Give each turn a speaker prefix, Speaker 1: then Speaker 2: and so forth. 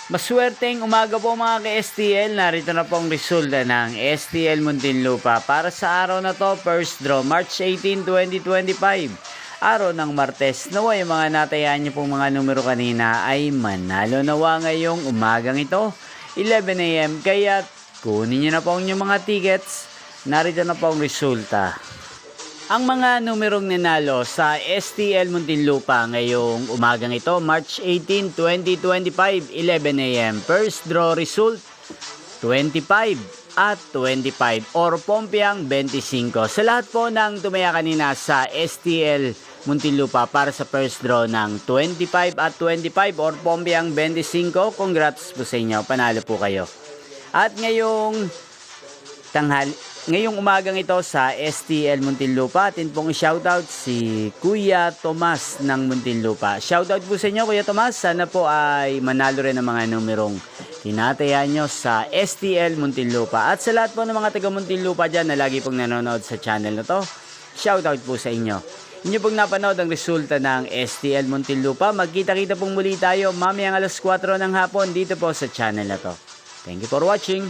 Speaker 1: Maswerteng umaga po mga ka-STL. Narito na po ang resulta ng STL Muntinlupa para sa araw na to. First draw, March 18, 2025. Araw ng Martes. Nawa yung mga natayaan niyo pong mga numero kanina ay manalo nawa ngayong umagang ito. 11 AM. Kaya kunin niyo na po ang inyong mga tickets. Narito na po ang resulta. Ang mga numerong nanalo sa STL Muntinlupa ngayong umagang ito, March 18, 2025, 11 AM. First draw result, 25 at 25 or Pompiang 25. Sa lahat po ng tumaya kanina sa STL Muntinlupa para sa first draw ng 25 at 25 or Pompiang 25, congrats po sa inyo, panalo po kayo. At ngayong umagang ito sa STL Muntinlupa, atin pong shoutout si Kuya Tomas ng Muntinlupa. Shoutout po sa inyo Kuya Tomas, sana po ay manalo rin ang mga numerong tinataya nyo sa STL Muntinlupa. At sa lahat po ng mga taga Muntinlupa dyan na lagi pong nanonood sa channel na to, shoutout po sa inyo. Inyo pong napanood ang resulta ng STL Muntinlupa. Magkita-kita pong muli tayo mamayang alas 4 ng hapon dito po sa channel na to. Thank you for watching.